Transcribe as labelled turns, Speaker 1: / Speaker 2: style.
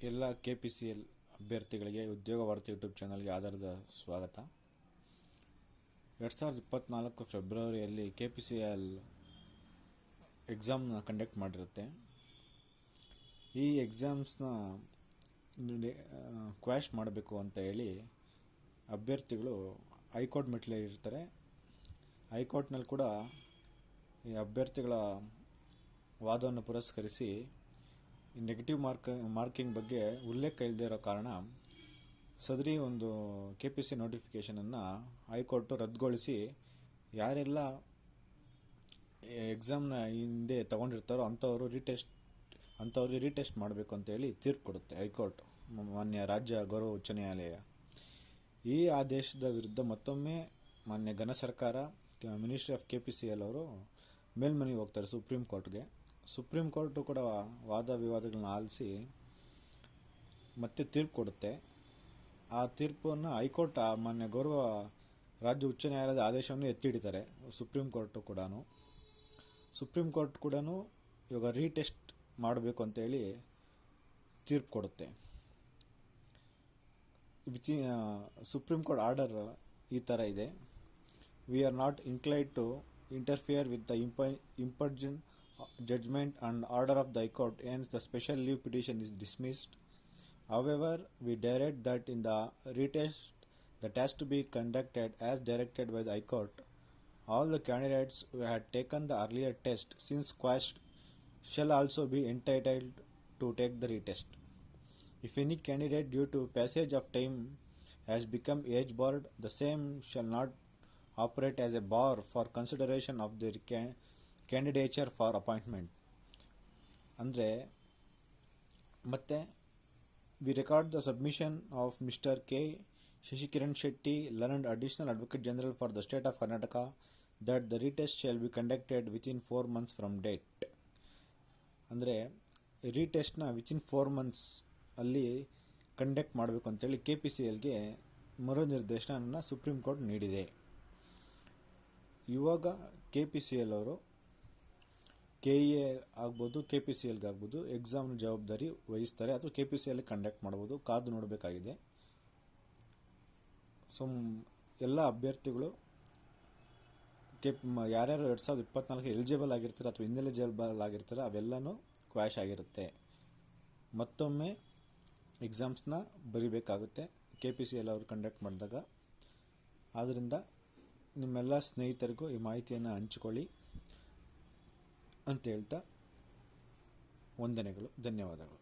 Speaker 1: ಎಲ್ಲ KPCL ಅಭ್ಯರ್ಥಿಗಳಿಗೆ ಉದ್ಯೋಗ ವಾರ್ತೆ ಯೂಟ್ಯೂಬ್ ಚಾನಲ್ಗೆ ಆಧಾರದ ಸ್ವಾಗತ. 2024 ಫೆಬ್ರವರಿಯಲ್ಲಿ KPCL ಎಕ್ಸಾಮ್ನ ಕಂಡಕ್ಟ್ ಮಾಡಿರುತ್ತೆ. ಈ ಎಕ್ಸಾಮ್ಸ್ನ ಕ್ವಾಶ್ ಮಾಡಬೇಕು ಅಂತ ಹೇಳಿ ಅಭ್ಯರ್ಥಿಗಳು ಹೈಕೋರ್ಟ್ ಮೆಟ್ಲೇರಿರ್ತಾರೆ. ಹೈಕೋರ್ಟ್ನಲ್ಲಿ ಕೂಡ ಈ ಅಭ್ಯರ್ಥಿಗಳ ವಾದವನ್ನು ಪುರಸ್ಕರಿಸಿ ನೆಗೆಟಿವ್ ಮಾರ್ಕಿಂಗ್ ಬಗ್ಗೆ ಉಲ್ಲೇಖ ಇಲ್ಲದೆ ಇರೋ ಕಾರಣ ಸದರಿ ಒಂದು KPC ನೋಟಿಫಿಕೇಷನನ್ನು ಹೈಕೋರ್ಟು ರದ್ದುಗೊಳಿಸಿ ಯಾರೆಲ್ಲ ಎಕ್ಸಾಮ್ನ ಹಿಂದೆ ತಗೊಂಡಿರ್ತಾರೋ ಅಂಥವ್ರಿಗೆ ರೀಟೆಸ್ಟ್ ಮಾಡಬೇಕು ಅಂತೇಳಿ ತೀರ್ಪು ಕೊಡುತ್ತೆ ಹೈಕೋರ್ಟ್, ಮಾನ್ಯ ರಾಜ್ಯ ಗೌರವ ಉಚ್ಚ ನ್ಯಾಯಾಲಯ. ಈ ಆದೇಶದ ವಿರುದ್ಧ ಮತ್ತೊಮ್ಮೆ ಮಾನ್ಯ ಘನ ಸರ್ಕಾರ, ಮಿನಿಸ್ಟ್ರಿ ಆಫ್ KPCL ಅವರು ಮೇಲ್ಮನೆಗೆ ಹೋಗ್ತಾರೆ ಸುಪ್ರೀಂ ಕೋರ್ಟ್ಗೆ. ಸುಪ್ರೀಂ ಕೋರ್ಟು ಕೂಡ ವಾದ ವಿವಾದಗಳನ್ನ ಆಲಿಸಿ ಮತ್ತೆ ತೀರ್ಪು ಕೊಡುತ್ತೆ. ಆ ತೀರ್ಪನ್ನು ಹೈಕೋರ್ಟ್ ಮಾನ್ಯ ಗೌರವ ರಾಜ್ಯ ಉಚ್ಚ ನ್ಯಾಯಾಲಯದ ಆದೇಶವನ್ನು ಎತ್ತಿ ಹಿಡಿತಾರೆ. ಸುಪ್ರೀಂ ಕೋರ್ಟ್ ಕೂಡ ಇವಾಗ ರೀಟೆಸ್ಟ್ ಮಾಡಬೇಕು ಅಂತೇಳಿ ತೀರ್ಪು ಕೊಡುತ್ತೆ. ಸುಪ್ರೀಂ ಕೋರ್ಟ್ ಆರ್ಡರ್ ಈ ಥರ ಇದೆ: we are not inclined to interfere with the impungent judgment and order of the High Court, hence the special leave petition is dismissed. However, we direct that in the retest that has to be conducted as directed by the High Court. All the candidates who had taken the earlier test since quashed shall also be entitled to take the retest. If any candidate due to passage of time has become age barred, the same shall not operate as a bar for consideration of their candidature for appointment. ಅಂದರೆ ಮತ್ತೆ we record the submission of Mr. K. Shashikiran Shetty, learned additional advocate general for the state of Karnataka, that the retest shall be conducted within 4 months from date. ಅಂದರೆ ರೀಟೆಸ್ಟ್ನ within 4 months ಅಲ್ಲಿ conduct ಮಾಡಬೇಕು ಅಂತೇಳಿ KPCLಗೆ ಮರು ನಿರ್ದೇಶನ supreme court ನೀಡಿದೆ. ಇವಾಗ KPCL ಅವರು KEA ಆಗ್ಬೋದು, KPCLಗೆ ಆಗ್ಬೋದು ಎಕ್ಸಾಮ್ನ ಜವಾಬ್ದಾರಿ ವಹಿಸ್ತಾರೆ, ಅಥವಾ KPCL ಕಂಡಕ್ಟ್ ಮಾಡ್ಬೋದು. ಕಾದು ನೋಡಬೇಕಾಗಿದೆ. ಸೊ ಎಲ್ಲ ಅಭ್ಯರ್ಥಿಗಳು ಯಾರ್ಯಾರು 2024 ಎಲಿಜಿಬಲ್ ಆಗಿರ್ತಾರೆ ಅಥವಾ ಇನ್ಎಲಿಜಿಬಲ್ ಆಗಿರ್ತಾರೆ ಅವೆಲ್ಲನೂ ಕ್ವಾಶ್ ಆಗಿರುತ್ತೆ. ಮತ್ತೊಮ್ಮೆ ಎಕ್ಸಾಮ್ಸ್ನ ಬರಿಬೇಕಾಗುತ್ತೆ KPCL ಅವರು ಕಂಡಕ್ಟ್ ಮಾಡಿದಾಗ. ಆದ್ದರಿಂದ ನಿಮ್ಮೆಲ್ಲ ಸ್ನೇಹಿತರಿಗೂ ಈ ಮಾಹಿತಿಯನ್ನು ಹಂಚಿಕೊಳ್ಳಿ ಅಂತ ಹೇಳ್ತಾ ವಂದನೆಗಳು, ಧನ್ಯವಾದಗಳು.